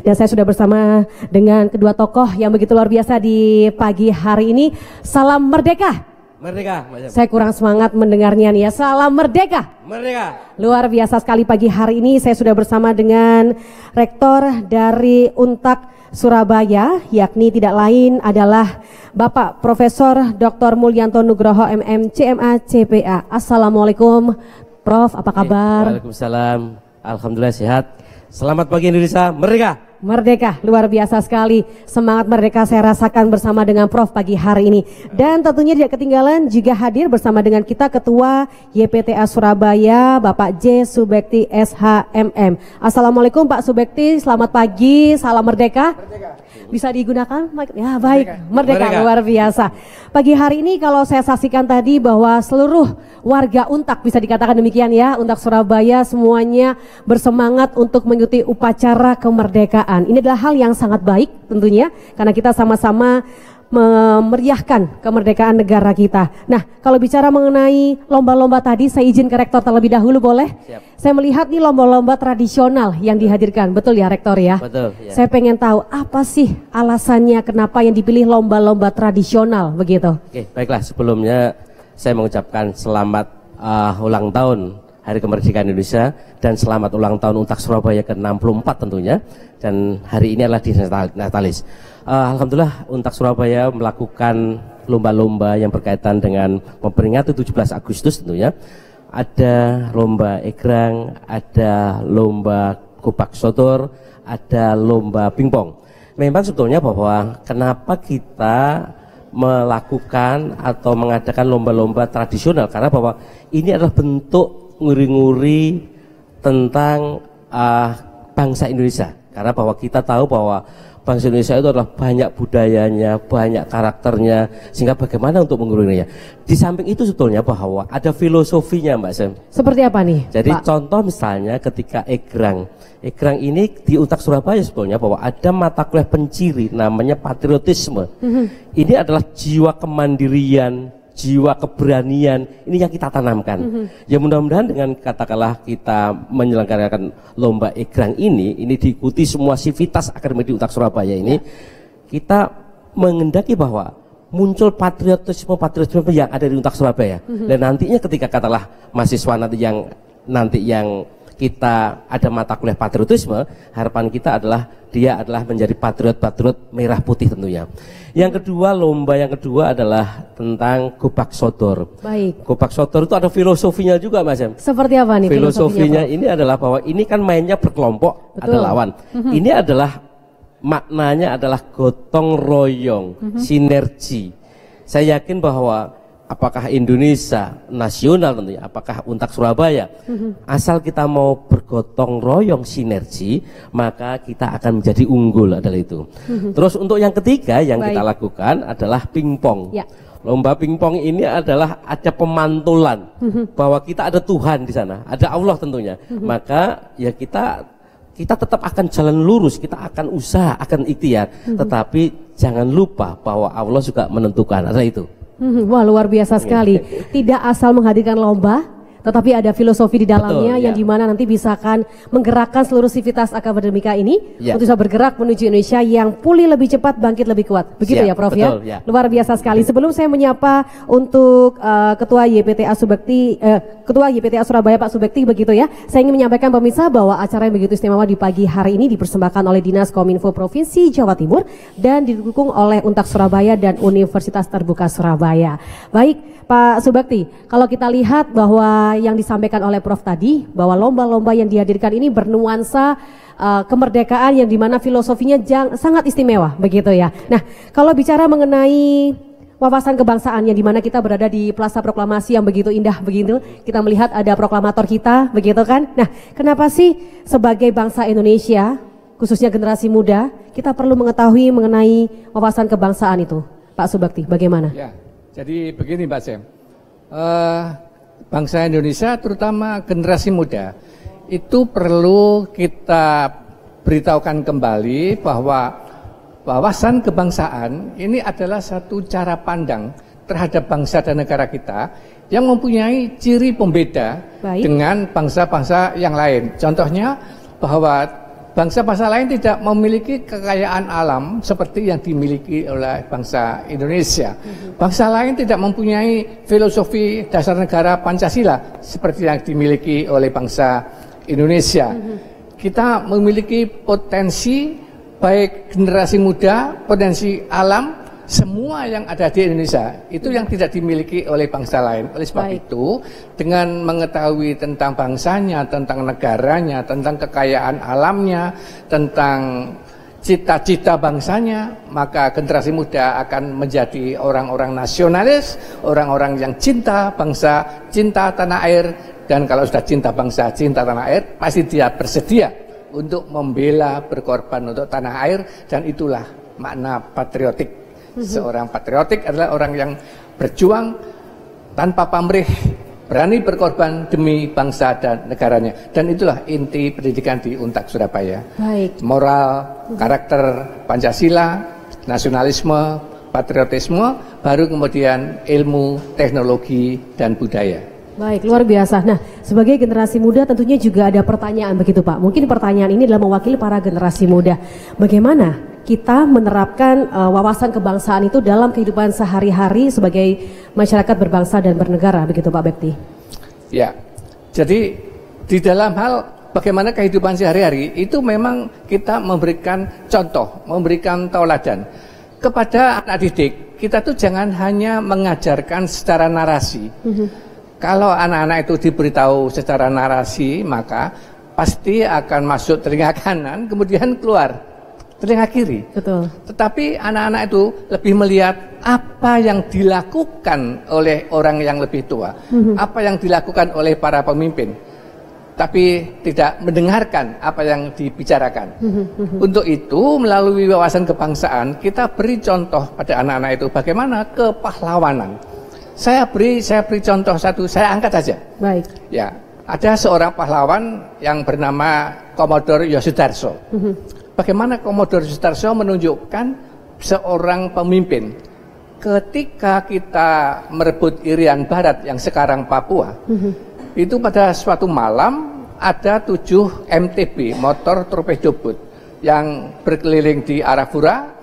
Dan saya sudah bersama dengan kedua tokoh yang begitu luar biasa di pagi hari ini. Salam merdeka. Merdeka. Saya kurang semangat mendengarnya nih ya. Salam merdeka. Merdeka. Luar biasa sekali pagi hari ini saya sudah bersama dengan Rektor dari Untak Surabaya, yakni tidak lain adalah Bapak Profesor Dr. Mulyanto Nugroho MM CMA CPA. Assalamualaikum Prof, apa kabar? Waalaikumsalam. Alhamdulillah sehat. Selamat pagi Indonesia, merdeka. Merdeka, luar biasa sekali. Semangat merdeka saya rasakan bersama dengan Prof pagi hari ini. Dan tentunya tidak ketinggalan juga hadir bersama dengan kita Ketua YPTA Surabaya, Bapak J. Subekti SHMM. Assalamualaikum Pak Subekti, selamat pagi, salam merdeka. Merdeka. Bisa digunakan? Ya baik, merdeka. Luar biasa. Pagi hari ini kalau saya saksikan tadi bahwa seluruh warga Untak, bisa dikatakan demikian ya, Untak Surabaya semuanya bersemangat untuk mengikuti upacara kemerdekaan. Ini adalah hal yang sangat baik tentunya, karena kita sama-sama memeriahkan kemerdekaan negara kita. Nah, kalau bicara mengenai lomba-lomba tadi, saya izin ke Rektor terlebih dahulu boleh? Siap. Saya melihat nih lomba-lomba tradisional yang dihadirkan, betul ya Rektor ya? Betul. Ya. Saya pengen tahu apa sih alasannya kenapa yang dipilih lomba-lomba tradisional begitu? Oke, baiklah, sebelumnya saya mengucapkan selamat ulang tahun Hari Kemerdekaan Indonesia dan selamat ulang tahun Untak Surabaya ke-64 tentunya, dan hari ini adalah di Natalis. Alhamdulillah Untak Surabaya melakukan lomba-lomba yang berkaitan dengan memperingati 17 Agustus tentunya. Ada lomba egrang, ada lomba kupak sodor, ada lomba pingpong. Memang sebetulnya bahwa kenapa kita melakukan atau mengadakan lomba-lomba tradisional, karena bahwa ini adalah bentuk nguri-nguri tentang bangsa Indonesia, karena bahwa kita tahu bahwa bangsa Indonesia itu adalah banyak budayanya, banyak karakternya, sehingga bagaimana untuk mengurungnya. Di samping itu sebetulnya bahwa ada filosofinya Mbak Sem. Seperti apa nih Jadi Pak? Contoh misalnya ketika egrang ini di Untak Surabaya sebetulnya bahwa ada mata kuliah penciri namanya patriotisme. Ini adalah jiwa kemandirian, jiwa keberanian, ini yang kita tanamkan. Ya mudah-mudahan dengan katakanlah kita menyelenggarakan lomba egrang ini diikuti semua sivitas akademik di Untak Surabaya ini, kita mengendaki bahwa muncul patriotisme yang ada di Untak Surabaya. Dan nantinya ketika katakanlah mahasiswa nanti yang kita ada mata kuliah patriotisme, harapan kita adalah dia adalah menjadi patriot merah putih tentunya. Lomba yang kedua adalah tentang kupak sodor. Baik. Kupak sodor itu ada filosofinya juga Mas Em. Seperti apa nih Filosofinya ini adalah bahwa ini kan mainnya berkelompok, betul, ada lawan. Ini adalah maknanya adalah gotong royong, sinergi. Saya yakin bahwa apakah Indonesia nasional tentunya, apakah Untak Surabaya, asal kita mau bergotong royong sinergi, maka kita akan menjadi unggul adalah itu. Terus untuk yang ketiga yang kita lakukan adalah pingpong. Ya. Lomba pingpong ini adalah ada pemantulan bahwa kita ada Tuhan di sana, ada Allah tentunya. Maka ya kita tetap akan jalan lurus, kita akan usaha, akan ikhtiar, tetapi jangan lupa bahwa Allah juga menentukan, adalah itu. Wah, luar biasa sekali. Tidak asal menghadirkan lomba, tetapi ada filosofi di dalamnya. Betul, yang dimana nanti bisa akan menggerakkan seluruh sivitas akademika ini untuk bisa bergerak menuju Indonesia yang pulih lebih cepat, bangkit lebih kuat. Begitu ya Prof? Betul, ya? Luar biasa sekali. Sebelum saya menyapa untuk Ketua YPTA Ketua YPTA Surabaya Pak Subekti begitu ya, saya ingin menyampaikan pemirsa bahwa acara yang begitu istimewa di pagi hari ini dipersembahkan oleh Dinas Kominfo Provinsi Jawa Timur dan didukung oleh Untak Surabaya dan Universitas Terbuka Surabaya. Baik Pak Subekti, kalau kita lihat bahwa yang disampaikan oleh Prof tadi, bahwa lomba-lomba yang dihadirkan ini bernuansa kemerdekaan yang dimana filosofinya sangat istimewa begitu ya. Nah, kalau bicara mengenai wawasan kebangsaan yang dimana kita berada di Plaza Proklamasi yang begitu indah begitu, kita melihat ada proklamator kita begitu kan. Nah, kenapa sih sebagai bangsa Indonesia, khususnya generasi muda, kita perlu mengetahui mengenai wawasan kebangsaan itu? Pak Subekti, bagaimana? Ya, jadi begini Mbak Sem, bangsa Indonesia terutama generasi muda itu perlu kita beritahukan kembali bahwa wawasan kebangsaan ini adalah satu cara pandang terhadap bangsa dan negara kita yang mempunyai ciri pembeda dengan bangsa-bangsa yang lain. Contohnya bahwa bangsa-bangsa lain tidak memiliki kekayaan alam seperti yang dimiliki oleh bangsa Indonesia. Bangsa lain tidak mempunyai filosofi dasar negara Pancasila seperti yang dimiliki oleh bangsa Indonesia. Kita memiliki potensi baik generasi muda, potensi alam, semua yang ada di Indonesia itu yang tidak dimiliki oleh bangsa lain. Oleh sebab itu, dengan mengetahui tentang bangsanya, tentang negaranya, tentang kekayaan alamnya, tentang cita-cita bangsanya, maka generasi muda akan menjadi orang-orang nasionalis, orang-orang yang cinta bangsa, cinta tanah air, dan kalau sudah cinta bangsa, cinta tanah air, pasti dia bersedia untuk membela, berkorban untuk tanah air, dan itulah makna patriotik. Seorang patriotik adalah orang yang berjuang tanpa pamrih, berani berkorban demi bangsa dan negaranya. Dan itulah inti pendidikan di Untak Surabaya. Baik. Moral, karakter Pancasila, nasionalisme, patriotisme, baru kemudian ilmu, teknologi, dan budaya. Baik, luar biasa. Nah, sebagai generasi muda tentunya juga ada pertanyaan begitu Pak. Mungkin pertanyaan ini adalah mewakili para generasi muda. Bagaimana kita menerapkan wawasan kebangsaan itu dalam kehidupan sehari-hari sebagai masyarakat berbangsa dan bernegara, begitu Pak Bekti? Ya, jadi di dalam hal bagaimana kehidupan sehari-hari itu memang kita memberikan contoh, memberikan tauladan kepada anak didik. Kita tuh jangan hanya mengajarkan secara narasi. Kalau anak-anak itu diberitahu secara narasi, maka pasti akan masuk telinga kanan, kemudian keluar telinga kiri. Betul. Tetapi anak-anak itu lebih melihat apa yang dilakukan oleh orang yang lebih tua, apa yang dilakukan oleh para pemimpin, tapi tidak mendengarkan apa yang dibicarakan. Untuk itu, melalui wawasan kebangsaan, kita beri contoh pada anak-anak itu bagaimana kepahlawanan. Saya beri contoh satu, saya angkat saja. Baik. Ya, ada seorang pahlawan yang bernama Komodor Yosudarso. Bagaimana Komodor Yosudarso menunjukkan seorang pemimpin ketika kita merebut Irian Barat yang sekarang Papua. Itu pada suatu malam ada 7 MTB, motor torpedo boat, yang berkeliling di Arafura.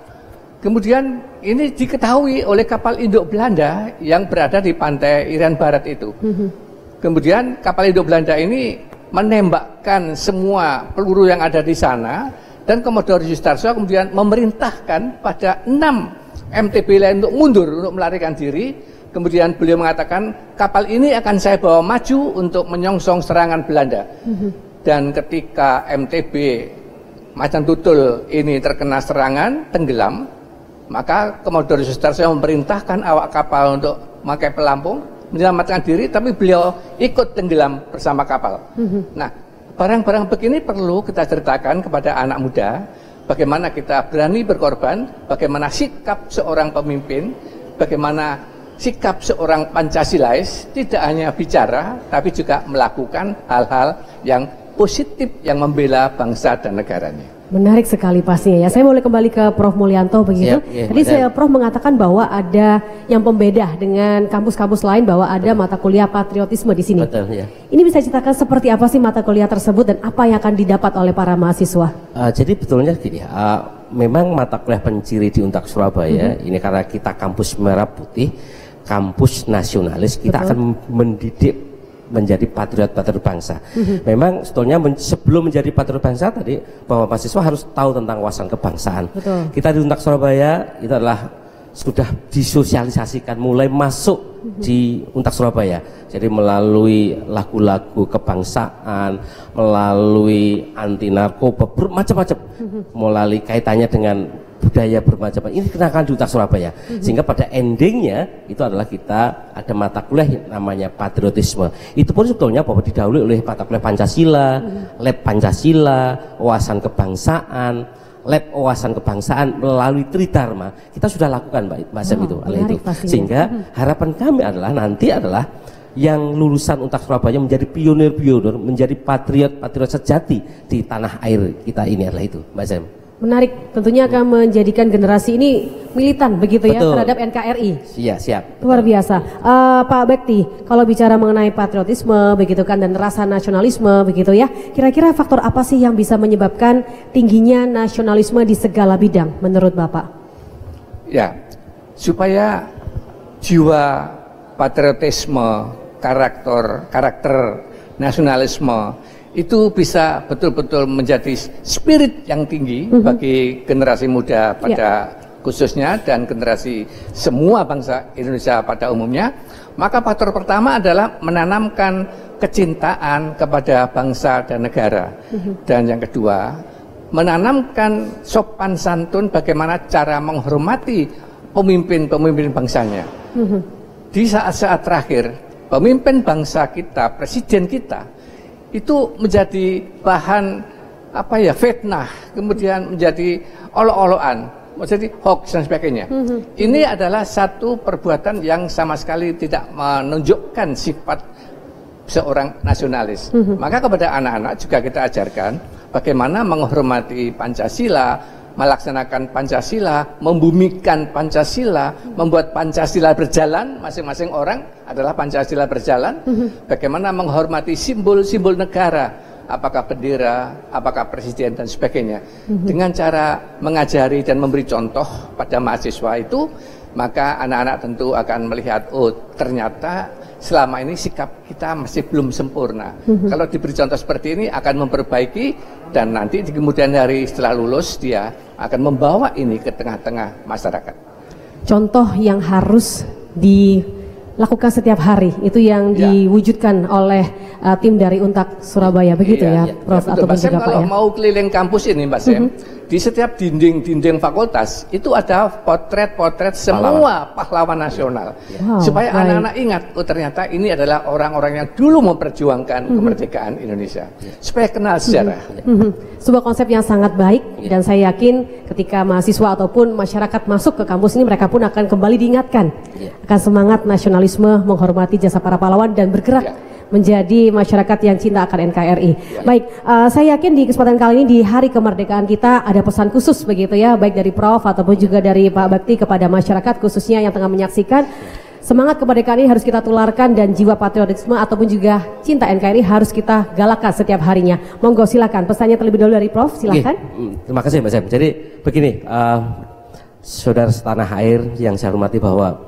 Kemudian ini diketahui oleh kapal induk Belanda yang berada di pantai Irian Barat itu. Kemudian kapal induk Belanda ini menembakkan semua peluru yang ada di sana, dan Komodor Yosudarso kemudian memerintahkan pada 6 MTB lain untuk mundur, untuk melarikan diri. Kemudian beliau mengatakan, kapal ini akan saya bawa maju untuk menyongsong serangan Belanda. Dan ketika MTB Macan Tutul ini terkena serangan, tenggelam, maka Komodor Yosudarso memerintahkan awak kapal untuk memakai pelampung, menyelamatkan diri, tapi beliau ikut tenggelam bersama kapal. Nah, barang-barang begini perlu kita ceritakan kepada anak muda, bagaimana kita berani berkorban, bagaimana sikap seorang pemimpin, bagaimana sikap seorang Pancasilais, tidak hanya bicara, tapi juga melakukan hal-hal yang positif yang membela bangsa dan negaranya. Menarik sekali pastinya ya. Saya boleh kembali ke Prof Mulyanto begitu. Tadi Prof mengatakan bahwa ada yang pembeda dengan kampus-kampus lain, bahwa ada mata kuliah patriotisme di sini. Betul, ya. Ini bisa ceritakan seperti apa sih mata kuliah tersebut dan apa yang akan didapat oleh para mahasiswa? Jadi betulnya gini, memang mata kuliah penciri di Untak Surabaya ini karena kita kampus merah putih, kampus nasionalis, kita akan mendidik menjadi patriot-patriot bangsa. Memang sebetulnya sebelum menjadi patriot bangsa tadi, bahwa mahasiswa harus tahu tentang wawasan kebangsaan. Betul. Kita di Untak Surabaya itu adalah sudah disosialisasikan mulai masuk di Untak Surabaya. Jadi melalui lagu-lagu kebangsaan, melalui anti narkoba, bermacam-macam, melalui kaitannya dengan budaya bermacam-macam, ini kenakan di Untak Surabaya. Sehingga pada endingnya itu adalah kita ada mata kuliah namanya patriotisme. Itu pun sebetulnya bahwa didahului oleh mata kuliah Pancasila, lab Pancasila, wawasan kebangsaan, lab wawasan kebangsaan melalui Tridharma. Kita sudah lakukan Mbak Sam itu. Sehingga harapan kami adalah nanti adalah yang lulusan Untak Surabaya menjadi pionir-pionir, menjadi patriot-patriot sejati di tanah air kita ini adalah itu, Mbak Sam. Menarik, tentunya akan menjadikan generasi ini militan begitu ya terhadap NKRI. Iya, siap. Luar biasa. Pak Bekti, kalau bicara mengenai patriotisme begitu kan dan rasa nasionalisme begitu ya, kira-kira faktor apa sih yang bisa menyebabkan tingginya nasionalisme di segala bidang menurut Bapak? Ya, supaya jiwa patriotisme, karakter nasionalisme itu bisa betul-betul menjadi spirit yang tinggi bagi generasi muda pada khususnya dan generasi semua bangsa Indonesia pada umumnya, maka faktor pertama adalah menanamkan kecintaan kepada bangsa dan negara. Dan yang kedua, menanamkan sopan santun bagaimana cara menghormati pemimpin-pemimpin bangsanya. Di saat-saat terakhir, pemimpin bangsa kita, presiden kita, itu menjadi bahan fitnah, kemudian menjadi olok-olokan, menjadi hoax dan sebagainya. Ini adalah satu perbuatan yang sama sekali tidak menunjukkan sifat seorang nasionalis. Maka kepada anak-anak juga kita ajarkan bagaimana menghormati Pancasila, melaksanakan Pancasila, membumikan Pancasila, membuat Pancasila berjalan, masing-masing orang adalah Pancasila berjalan, bagaimana menghormati simbol-simbol negara, apakah bendera, apakah presiden dan sebagainya. Dengan cara mengajari dan memberi contoh pada mahasiswa itu, maka anak-anak tentu akan melihat, oh ternyata selama ini sikap kita masih belum sempurna. Kalau diberi contoh seperti ini akan memperbaiki, dan nanti di kemudian hari setelah lulus dia akan membawa ini ke tengah-tengah masyarakat. Contoh yang harus dilakukan setiap hari itu yang diwujudkan oleh tim dari Untak Surabaya begitu ya Prof. Betul. Ataupun Mbak Sem, juga Pak kalau ya. mau keliling kampus ini Mbak Sem, di setiap dinding-dinding fakultas itu ada potret-potret semua pahlawan nasional. Supaya anak-anak ingat, oh ternyata ini adalah orang-orang yang dulu memperjuangkan kemerdekaan Indonesia. Supaya kenal sejarah. Sebuah konsep yang sangat baik dan saya yakin ketika mahasiswa ataupun masyarakat masuk ke kampus ini mereka pun akan kembali diingatkan akan semangat nasionalisme, menghormati jasa para pahlawan dan bergerak menjadi masyarakat yang cinta akan NKRI. Baik, saya yakin di kesempatan kali ini di hari kemerdekaan kita ada pesan khusus begitu ya, baik dari Prof ataupun juga dari Pak Bekti kepada masyarakat khususnya yang tengah menyaksikan. Semangat kemerdekaan ini harus kita tularkan dan jiwa patriotisme ataupun juga cinta NKRI harus kita galakkan setiap harinya. Monggo silakan pesannya terlebih dahulu dari Prof, silakan. Terima kasih Mbak Sam. Jadi begini, saudara setanah air yang saya hormati, bahwa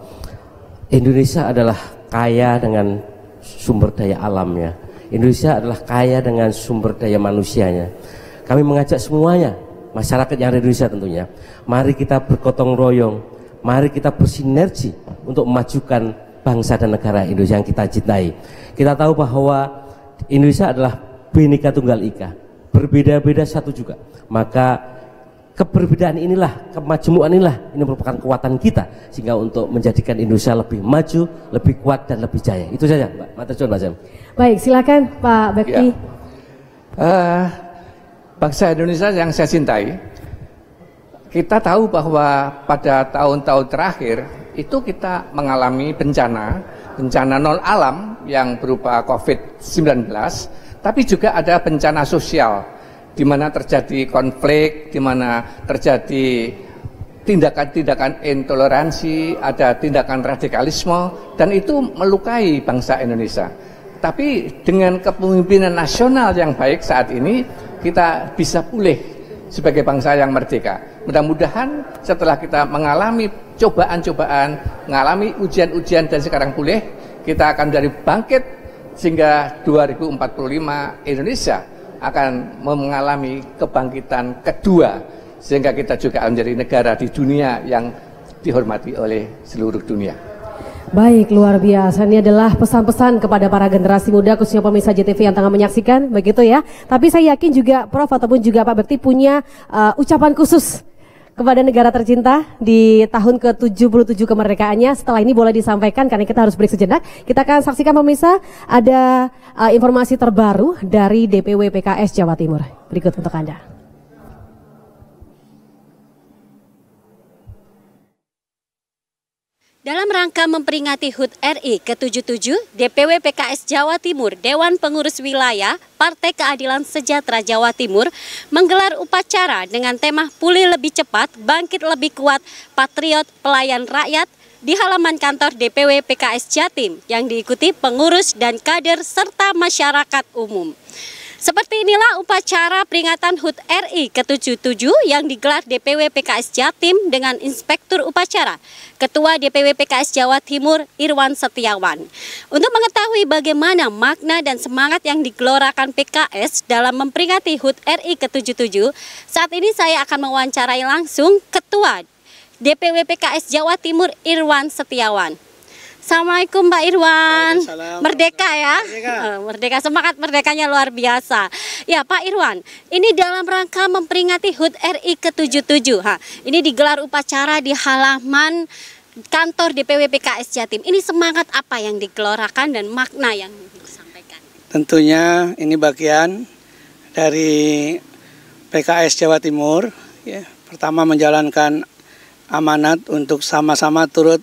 Indonesia adalah kaya dengan sumber daya alamnya. Indonesia adalah kaya dengan sumber daya manusianya. Kami mengajak semuanya, masyarakat yang ada di Indonesia tentunya, mari kita bergotong royong, mari kita bersinergi untuk memajukan bangsa dan negara Indonesia yang kita cintai. Kita tahu bahwa Indonesia adalah Bhinneka Tunggal Ika, berbeda-beda satu juga. Maka keberbedaan inilah, kemajmuan inilah, ini merupakan kekuatan kita sehingga untuk menjadikan Indonesia lebih maju, lebih kuat dan lebih jaya. Itu saja, Mbak. Matur suwun, Mbak Sam. Baik, silakan Pak Bekti. Bangsa Indonesia yang saya cintai, kita tahu bahwa pada tahun-tahun terakhir itu kita mengalami bencana non alam yang berupa COVID-19, tapi juga ada bencana sosial, di mana terjadi konflik, di mana terjadi tindakan-tindakan intoleransi, ada tindakan radikalisme, dan itu melukai bangsa Indonesia. Tapi dengan kepemimpinan nasional yang baik saat ini, kita bisa pulih sebagai bangsa yang merdeka. Mudah-mudahan setelah kita mengalami cobaan-cobaan, mengalami ujian-ujian dan sekarang pulih, kita akan dari bangkit sehingga 2045 Indonesia akan mengalami kebangkitan kedua, sehingga kita juga menjadi negara di dunia yang dihormati oleh seluruh dunia. Baik, luar biasa. Ini adalah pesan-pesan kepada para generasi muda khususnya pemirsa JTV yang tengah menyaksikan, begitu ya. Tapi saya yakin juga Prof ataupun juga Pak Bekti punya ucapan khusus kepada negara tercinta di tahun ke-77 kemerdekaannya. Setelah ini boleh disampaikan karena kita harus break sejenak. Kita akan saksikan pemirsa ada informasi terbaru dari DPW PKS Jawa Timur. Berikut untuk Anda. Dalam rangka memperingati HUT RI ke-77, DPW PKS Jawa Timur, Dewan Pengurus Wilayah, Partai Keadilan Sejahtera Jawa Timur, menggelar upacara dengan tema Pulih Lebih Cepat, Bangkit Lebih Kuat, Patriot Pelayan Rakyat di halaman kantor DPW PKS Jatim yang diikuti pengurus dan kader serta masyarakat umum. Seperti inilah upacara peringatan HUT RI ke-77 yang digelar DPW PKS Jatim dengan Inspektur Upacara, Ketua DPW PKS Jawa Timur Irwan Setiawan. Untuk mengetahui bagaimana makna dan semangat yang digelorakan PKS dalam memperingati HUT RI ke-77, saat ini saya akan mewawancarai langsung Ketua DPW PKS Jawa Timur Irwan Setiawan. Assalamualaikum Pak Irwan. Merdeka ya. Merdeka, semangat merdekanya luar biasa. Ya Pak Irwan, ini dalam rangka memperingati HUT RI ke-77. Ini digelar upacara di halaman kantor DPW PKS Jatim. Ini semangat apa yang digelorakan dan makna yang disampaikan? Tentunya ini bagian dari PKS Jawa Timur. Ya, pertama menjalankan amanat untuk sama-sama turut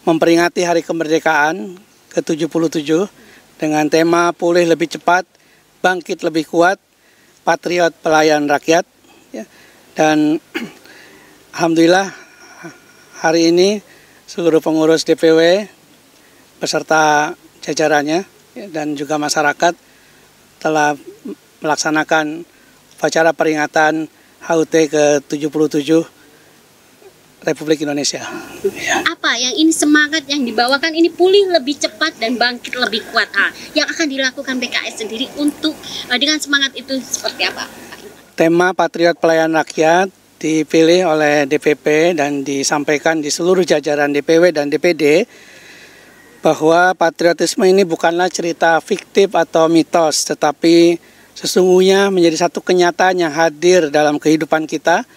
memperingati Hari Kemerdekaan ke-77 dengan tema Pulih Lebih Cepat, Bangkit Lebih Kuat, Patriot Pelayan Rakyat. Ya. Dan alhamdulillah hari ini seluruh pengurus DPW beserta jajarannya ya, dan juga masyarakat telah melaksanakan upacara peringatan HUT ke-77 Republik Indonesia. Apa yang ini semangat yang dibawakan ini pulih lebih cepat dan bangkit lebih kuat, yang akan dilakukan PKS sendiri untuk dengan semangat itu seperti apa? Tema Patriot Pelayan Rakyat dipilih oleh DPP dan disampaikan di seluruh jajaran DPW dan DPD bahwa patriotisme ini bukanlah cerita fiktif atau mitos, tetapi sesungguhnya menjadi satu kenyataan yang hadir dalam kehidupan kita,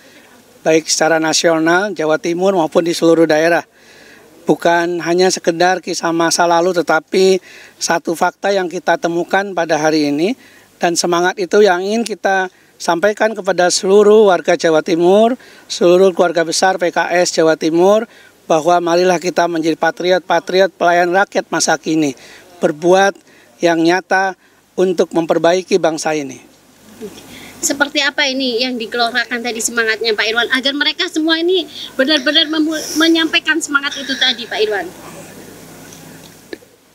baik secara nasional, Jawa Timur maupun di seluruh daerah. Bukan hanya sekedar kisah masa lalu, tetapi satu fakta yang kita temukan pada hari ini, dan semangat itu yang ingin kita sampaikan kepada seluruh warga Jawa Timur, seluruh keluarga besar PKS Jawa Timur, bahwa marilah kita menjadi patriot-patriot pelayan rakyat masa kini, berbuat yang nyata untuk memperbaiki bangsa ini. Seperti apa ini yang digelorakan tadi semangatnya Pak Irwan, agar mereka semua ini benar-benar menyampaikan semangat itu tadi Pak Irwan?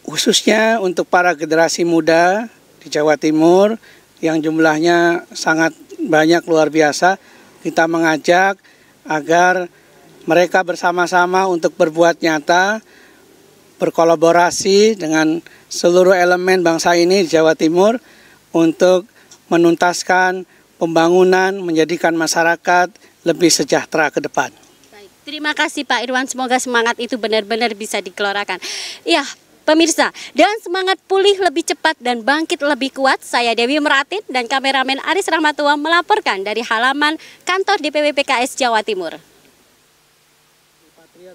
Khususnya untuk para generasi muda di Jawa Timur yang jumlahnya sangat banyak luar biasa, kita mengajak agar mereka bersama-sama untuk berbuat nyata, berkolaborasi dengan seluruh elemen bangsa ini di Jawa Timur untuk menuntaskan pembangunan, menjadikan masyarakat lebih sejahtera ke depan. Baik, terima kasih Pak Irwan, semoga semangat itu benar-benar bisa digelorakan. Ya, pemirsa, dengan semangat pulih lebih cepat dan bangkit lebih kuat, saya Dewi Meratin dan kameramen Aris Rahmatullah melaporkan dari halaman kantor DPW PKS Jawa Timur.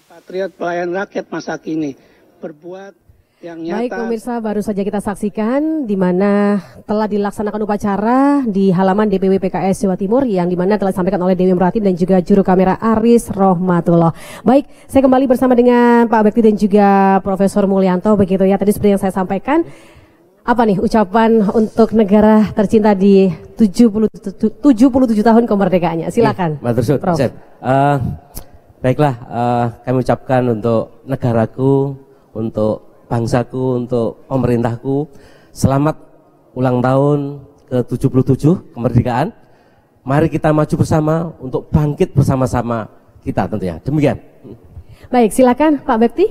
Patriot pelayan rakyat masa kini, berbuat yang nyata. Baik pemirsa, baru saja kita saksikan di mana telah dilaksanakan upacara di halaman DPW PKS Jawa Timur yang di mana telah disampaikan oleh Dewi Meratin dan juga juru kamera Aris Rahmatullah. Baik, saya kembali bersama dengan Pak Bekti dan juga Profesor Mulyanto begitu ya. Tadi seperti yang saya sampaikan, apa nih ucapan untuk negara tercinta di 77 tahun kemerdekaannya? Silakan. Prof. Baiklah, kami ucapkan untuk negaraku, untuk bangsaku, untuk pemerintahku, selamat ulang tahun ke-77 kemerdekaan. Mari kita maju bersama untuk bangkit bersama-sama kita tentunya. Demikian. Baik, silakan Pak Bekti.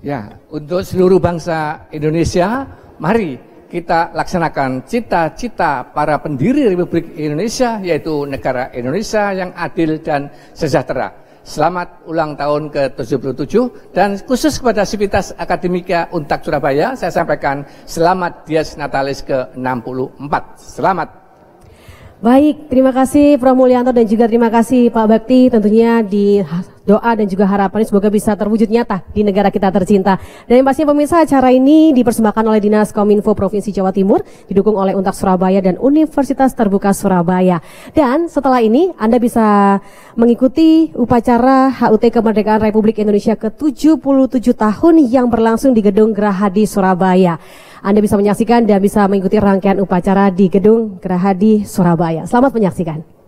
Ya, untuk seluruh bangsa Indonesia, mari kita laksanakan cita-cita para pendiri Republik Indonesia, yaitu negara Indonesia yang adil dan sejahtera. Selamat ulang tahun ke-77 dan khusus kepada Sivitas Akademika Untak Surabaya saya sampaikan selamat Dies Natalis ke-64. Selamat. Baik, terima kasih Prof Mulyanto dan juga terima kasih Pak Bekti tentunya di doa dan juga harapan semoga bisa terwujud nyata di negara kita tercinta. Dan yang pastinya pemirsa, acara ini dipersembahkan oleh Dinas Kominfo Provinsi Jawa Timur, didukung oleh Untak Surabaya dan Universitas Terbuka Surabaya. Dan setelah ini Anda bisa mengikuti upacara HUT Kemerdekaan Republik Indonesia ke-77 tahun yang berlangsung di Gedung Gerahadi Surabaya. Anda bisa menyaksikan dan bisa mengikuti rangkaian upacara di Gedung Gerahadi Surabaya. Selamat menyaksikan.